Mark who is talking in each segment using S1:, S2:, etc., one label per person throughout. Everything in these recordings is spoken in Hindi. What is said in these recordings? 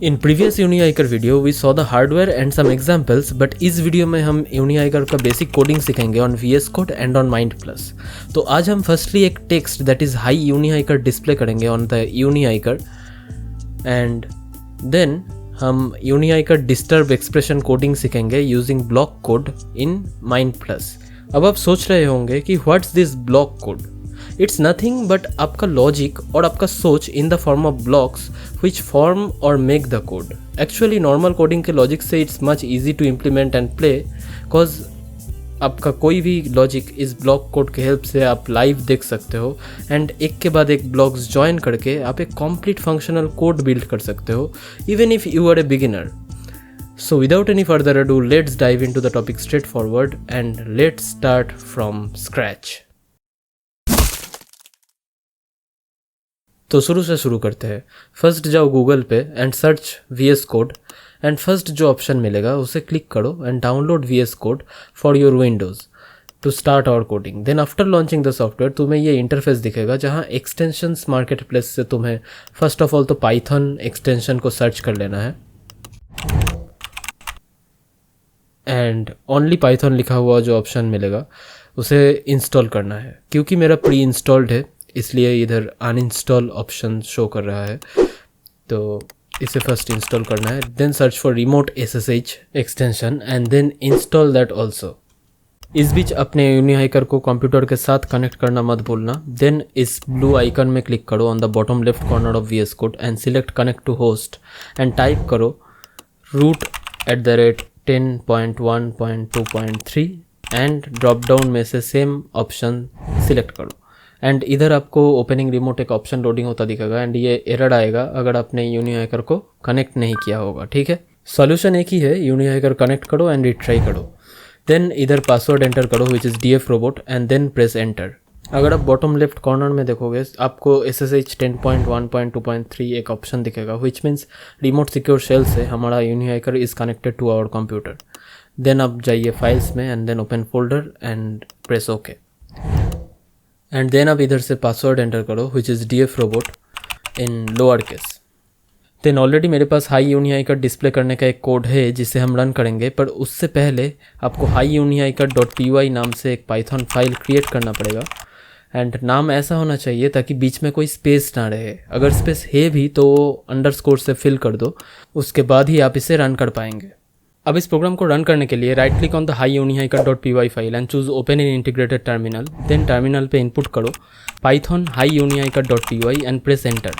S1: In previous Unihiker video we saw the hardware and some examples, but इस वीडियो में हम यूनिआईकर का बेसिक कोडिंग सीखेंगे on VS code and on mind plus. तो आज हम फर्स्टली एक text that is hi Unihiker display करेंगे on the Unihiker, and then हम यूनिआईकर डिस्टर्ब एक्सप्रेशन कोडिंग सीखेंगे using block code in mind plus. अब आप सोच रहे होंगे कि what's this block code. It's nothing but आपका लॉजिक और आपका सोच in the form of blocks which form और make the code. Actually normal coding के लॉजिक से it's much easy to implement and play, because आपका कोई भी लॉजिक इस ब्लॉक कोड के हेल्प से आप लाइव देख सकते हो, एंड एक के बाद एक ब्लॉक्स ज्वाइन करके आप एक कॉम्प्लीट फंक्शनल कोड बिल्ड कर सकते हो, even if you are a beginner. So without any further ado, let's dive into the topic straightforward and let's start from scratch. तो शुरू करते हैं। फर्स्ट जाओ गूगल पे and search VS code, and first जो ऑप्शन मिलेगा उसे क्लिक करो and download VS code for your Windows to start our coding. Then after launching the software तुम्हें ये इंटरफेस दिखेगा जहाँ एक्सटेंशंस मार्केट प्लेस से तुम्हें फर्स्ट ऑफ ऑल तो पाइथन एक्सटेंशन को सर्च कर लेना है, एंड ओनली पाइथन लिखा हुआ जो ऑप्शन मिलेगा उसे इंस्टॉल करना है। क्योंकि मेरा प्री इंस्टॉल्ड है इसलिए इधर अनइंस्टॉल ऑप्शन शो कर रहा है, तो इसे फर्स्ट इंस्टॉल करना है। Then search for remote SSH extension and then install that also. इस बीच अपने यूनिआईकर को कंप्यूटर के साथ कनेक्ट करना मत भूलना। देन इस ब्लू आइकन में क्लिक करो on the bottom left corner of VS code and select connect to host and type करो root@10.1.2.3 एंड ड्रॉप डाउन में से सेम ऑप्शन सिलेक्ट करो, एंड इधर आपको ओपनिंग रिमोट एक ऑप्शन लोडिंग होता दिखेगा, एंड ये एरर आएगा अगर आपने यूनिआईकर को कनेक्ट नहीं किया होगा। ठीक है, सॉल्यूशन एक ही है, यूनिआईकर कनेक्ट करो एंड रिट्राई करो। देन इधर पासवर्ड एंटर करो which is dfrobot and then press enter. अगर आप बॉटम लेफ्ट कॉर्नर में देखोगे आपको SSH 10.1.2.3 एक ऑप्शन दिखेगा, which means remote secure shell से हमारा Unihiker is connected to our computer. Then आप जाइए फाइल्स में and then open folder and press okay, and then आप इधर से पासवर्ड एंटर करो which is dfrobot in lower case. Then already मेरे पास हाई यूनिआईकर डिस्प्ले करने का एक कोड है जिसे हम रन करेंगे, पर उससे पहले आपको hiuniiker.py नाम से एक पाइथन फाइल क्रिएट करना पड़ेगा, एंड नाम ऐसा होना चाहिए ताकि बीच में कोई स्पेस ना रहे। अगर स्पेस है भी तो अंडरस्कोर से फिल कर दो, उसके बाद ही आप इसे रन कर पाएंगे। अब इस प्रोग्राम को रन करने के लिए right click on the hiuniiker.py file and choose open in integrated terminal. Then terminal पे इनपुट करो Python hiuniiker.py and press enter.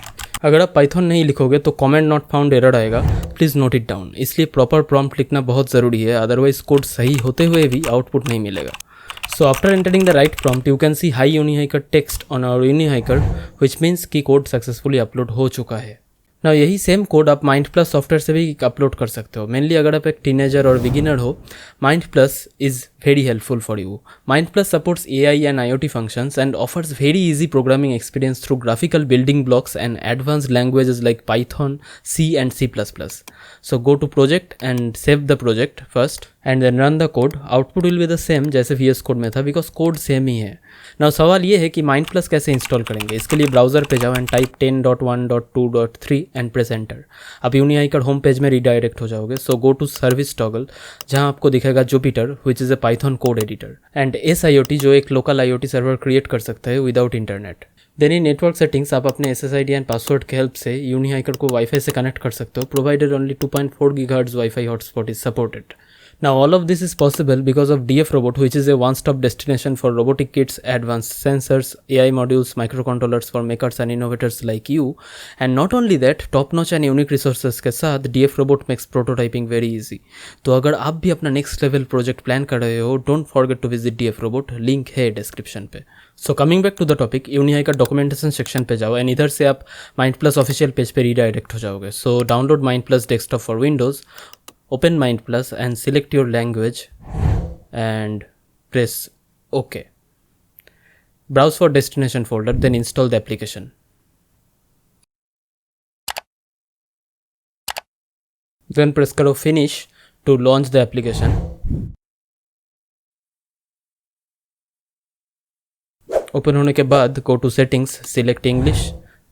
S1: अगर आप पाइथन नहीं लिखोगे तो कमेंट नॉट फाउंड एरर आएगा, प्लीज़ नोट इट डाउन। इसलिए प्रॉपर प्रॉम्प्ट लिखना बहुत ज़रूरी है, अदरवाइज कोड सही होते हुए भी आउटपुट नहीं मिलेगा। So after entering the right prompt, you can see hi unihiker text on our unihiker, which means कि कोड सक्सेसफुली अपलोड हो चुका है। ना यही सेम कोड आप माइंड प्लस सॉफ्टवेयर से भी अपलोड कर सकते हो। मेनली अगर आप एक टीनेजर और बिगिनर हो, mind plus is very helpful for you. Mind plus supports AI and IoT functions and offers very easy programming experience through graphical building blocks and advanced languages like Python, C and C++. So go to project and save the project first and then run the code. Output will be the same जैसे VS कोड में था, बिकॉज कोड सेम ही है। नाउ सवाल ये है कि माइंड प्लस कैसे इंस्टॉल करेंगे। इसके लिए ब्राउज़र पे जाओ and type 10.1.2.3 and press enter. आप यूनिआईकर होम पेज में रीडायरेक्ट हो जाओगे। सो गो टू सर्विस टॉगल जहाँ आपको दिखेगा Jupiter which is a Python code editor, and SIoT जो एक लोकल IoT सर्वर क्रिएट कर सकता है without internet. Then in network settings आप अपने SSID एंड पासवर्ड के हेल्प से यूनिआईकर को वाईफाई से कनेक्ट कर सकते हो, provided only 2.4 GHz wifi hotspot is supported. Now all of this is possible because of dfrobot, which is a one-stop destination for robotic kits, advanced sensors, AI modules, microcontrollers for makers and innovators like you. And not only that, top-notch and unique resources के साथ dfrobot makes prototyping very easy. तो अगर आप भी अपना next level project plan कर रहे हो, don't forget to visit dfrobot, link है description पे। So coming back to the topic, यूनिआईकर documentation section पे जाओ एंड इधर से आप माइंड प्लस ऑफिशियल पेज पे रीडायरेक्ट हो जाओगे। So download mind plus desktop for Windows, open mind plus and select your language and press OK. Browse for destination folder, then install the application. Then press करो finish to launch the application. Open होने के बाद go to settings, select English,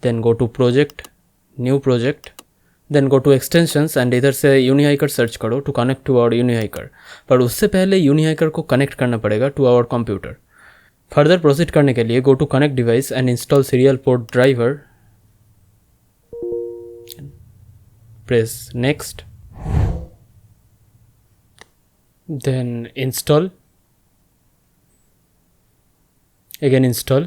S1: then go to project, new project, then go to extensions and इधर से यूनिहाइकर सर्च करो to connect to our Unihiker, पर उससे पहले यूनिहाइकर को कनेक्ट करना पड़ेगा to our computer. Further proceed करने के लिए go to connect device and install serial port driver, press next, then install, again install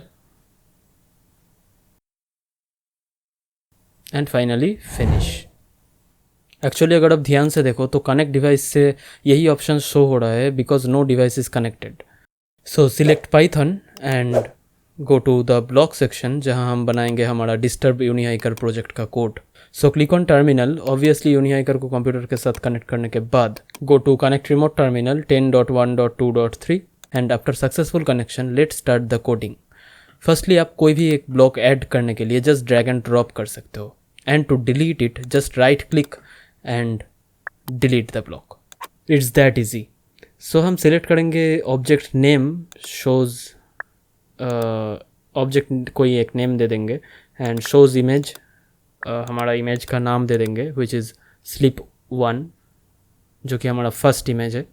S1: and finally finish। Actually अगर आप ध्यान से देखो तो कनेक्ट डिवाइस से यही ऑप्शन शो हो रहा है because no device is connected. So select python and go to the block section जहां हम बनाएंगे हमारा डिस्टर्ब यूनिहाइकर प्रोजेक्ट का code. So click on terminal, obviously Unihiker को कंप्यूटर के साथ कनेक्ट करने के बाद go to connect remote terminal 10.1.2.3 and after successful connection let's start the coding. Firstly आप कोई भी एक ब्लॉक ऐड करने के लिए जस्ट ड्रैग एंड ड्रॉप कर सकते हो, and to delete it just right click and delete the block, it's that easy. So हम सिलेक्ट करेंगे ऑब्जेक्ट नेम शोज, ऑब्जेक्ट कोई एक नेम दे देंगे एंड शोज इमेज, हमारा इमेज का नाम दे देंगे विच इज़ स्लीप 1 जो कि हमारा फर्स्ट इमेज है।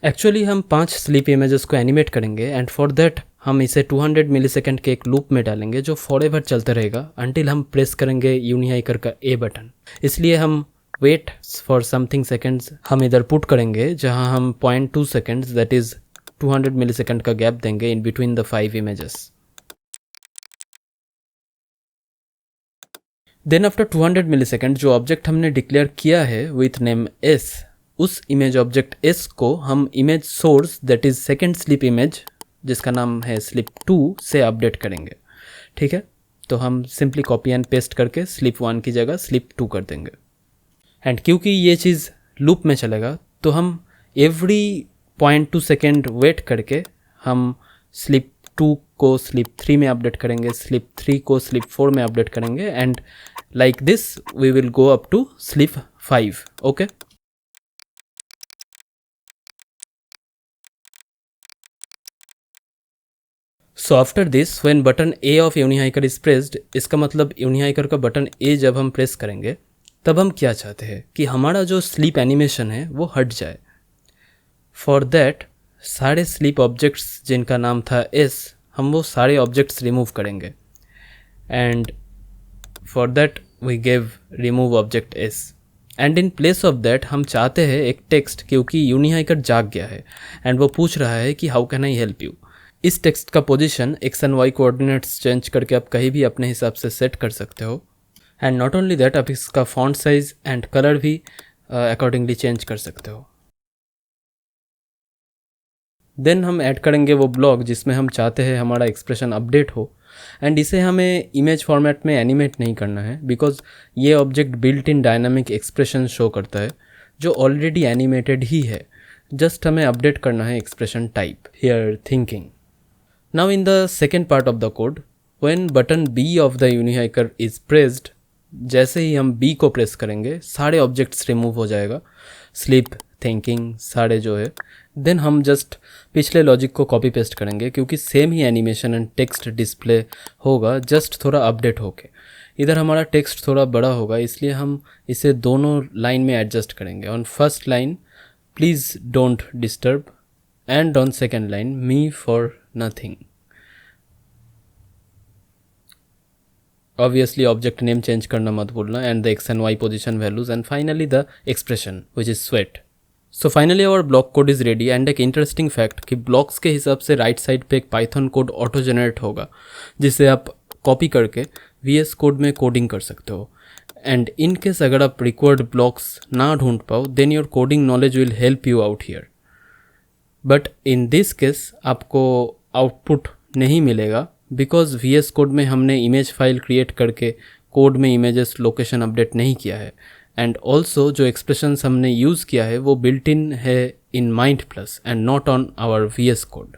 S1: एक्चुअली हम 5 स्लीप इमेजेस को एनिमेट करेंगे एंड फॉर देट हम इसे 200 मिलीसेकंड के एक लूप में डालेंगे जो फॉरएवर चलते रहेगा अंटिल हम प्रेस करेंगे यूनिहाइकर का ए बटन। इसलिए हम वेट फॉर समथिंग सेकंड्स हम इधर पुट करेंगे जहां हम 0.2 सेकंड्स दैट इज 200 मिलीसेकंड का गैप देंगे in between the 5 images. Then after 200 millisecond जो ऑब्जेक्ट हमने डिक्लेयर किया है विथ नेम एस, उस इमेज ऑब्जेक्ट एस को हम image source that is second sleep image जिसका नाम है स्लीप 2 से अपडेट करेंगे। ठीक है, तो हम सिंपली कॉपी एंड पेस्ट करके स्लीप 1 की जगह स्लीप 2 कर देंगे। एंड क्योंकि ये चीज़ लूप में चलेगा तो हम एवरी 0.2 सेकेंड वेट करके हम स्लीप 2 को स्लीप 3 में अपडेट करेंगे, स्लीप 3 को स्लीप 4 में अपडेट करेंगे and like this we will go up to sleep 5। Okay, so after this when button A of Unihiker is pressed, इसका मतलब यूनिहाइकर का बटन ए जब हम प्रेस करेंगे तब हम क्या चाहते हैं कि हमारा जो स्लीप एनिमेशन है वो हट जाए। फॉर दैट सारे स्लीप ऑब्जेक्ट्स जिनका नाम था एस, हम वो सारे ऑब्जेक्ट्स रिमूव करेंगे and for that we give remove object S and in place of that हम चाहते हैं एक टेक्स्ट, क्योंकि यूनिहाइकर जाग गया है एंड वो पूछ रहा है कि how can I help you. इस टेक्स्ट का position X and Y coordinates change करके आप कहीं भी अपने हिसाब से सेट कर सकते हो एंड नॉट ओनली दैट आप इसका फॉन्ट साइज एंड कलर भी अकॉर्डिंगली चेंज कर सकते हो। देन हम ऐड करेंगे वो ब्लॉक जिसमें हम चाहते हैं हमारा एक्सप्रेशन अपडेट हो एंड इसे हमें इमेज फॉर्मेट में एनिमेट नहीं करना है बिकॉज ये object built in dynamic expression show करता है जो ऑलरेडी एनिमेटेड ही है, जस्ट हमें अपडेट करना है expression type here thinking. Now in the second part of the code, when button B of the unihiker is pressed, जैसे ही हम B को प्रेस करेंगे सारे ऑब्जेक्ट्स रिमूव हो जाएगा, स्लीप, थिंकिंग सारे जो है। देन हम जस्ट पिछले लॉजिक को कॉपी पेस्ट करेंगे क्योंकि same he animation and text display होगा, जस्ट थोड़ा अपडेट होके। इधर हमारा टेक्स्ट थोड़ा बड़ा होगा इसलिए हम इसे दोनों लाइन में एडजस्ट करेंगे। On first line please don't disturb and on second line me for nothing। Obviously object name change करना मत भूलना and the x and y position values and finally the expression which is sweat। So finally our block code is ready and एक interesting fact कि blocks के हिसाब से right side पे एक python code auto generate होगा जिसे आप copy करके VS Code में coding कर सकते हो and in case अगर आप required blocks ना ढूंढ पाओ then your coding knowledge will help you out here। But in this case आपको आउटपुट नहीं मिलेगा बिकॉज VS कोड में हमने इमेज फाइल क्रिएट करके कोड में इमेजेस लोकेशन अपडेट नहीं किया है एंड ऑल्सो जो एक्सप्रेशंस हमने यूज़ किया है वो बिल्ट इन है in mind plus and not on our VS code,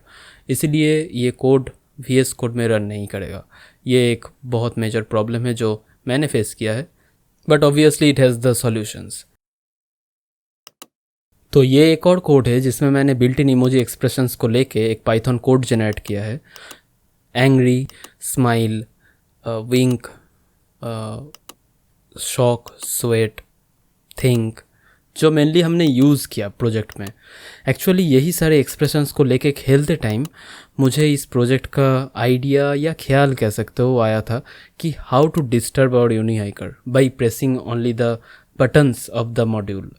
S1: इसीलिए ये कोड VS कोड में रन नहीं करेगा। ये एक बहुत मेजर प्रॉब्लम है जो मैंने फेस किया है but obviously it has the solutions. तो ये एक और कोड है जिसमें मैंने बिल्ट इन इमोजी एक्सप्रेशंस को लेके एक पाइथन कोड जनरेट किया है। एंग्री, स्माइल, विंक, शॉक, स्वेट, थिंक, जो मेनली हमने यूज़ किया प्रोजेक्ट में। एक्चुअली यही सारे एक्सप्रेशंस को लेके खेलते टाइम मुझे इस प्रोजेक्ट का आइडिया या ख्याल कह सकते हो आया था कि how to disturb our Unihiker by pressing only the buttons of the module.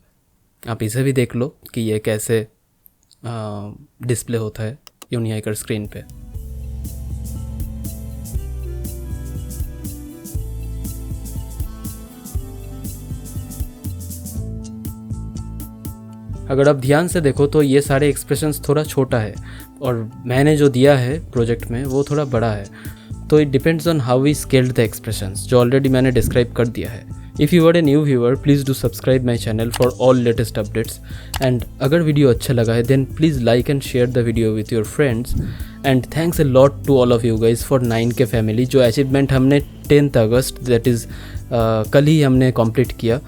S1: आप इसे भी देख लो कि ये कैसे डिस्प्ले होता है यूनिहाइकर स्क्रीन पे। अगर आप ध्यान से देखो तो ये सारे एक्सप्रेशंस थोड़ा छोटा है और मैंने जो दिया है प्रोजेक्ट में वो थोड़ा बड़ा है। तो it depends on how we scaled the expressions, जो ऑलरेडी मैंने डिस्क्राइब कर दिया है। If you are a new viewer please do subscribe my channel for all latest updates. And अगर वीडियो अच्छा लगा है then please like and share the video with your friends. And thanks a lot to all of you guys for 9K family. जो अचीवमेंट हमने 10th अगस्त दैट इज़ कल ही हमने कंप्लीट किया।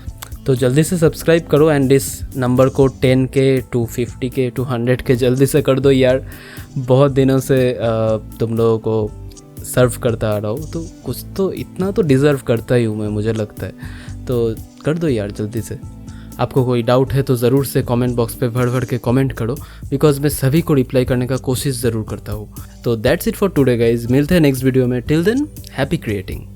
S1: तो जल्दी से सब्सक्राइब करो एंड इस नंबर को 10K to 50K to 100K जल्दी से कर दो यार। बहुत दिनों से तुम लोगों को सर्व करता आ रहा हूँ, तो कुछ तो इतना तो डिज़र्व करता ही हूँ मैं, मुझे लगता है। तो कर दो यार जल्दी से। आपको कोई डाउट है तो ज़रूर से कमेंट बॉक्स पे भर भर के कमेंट करो, बिकॉज मैं सभी को रिप्लाई करने का कोशिश ज़रूर करता हूँ। तो that's it for today guys, मिलते हैं नेक्स्ट वीडियो में। Till than happy creating.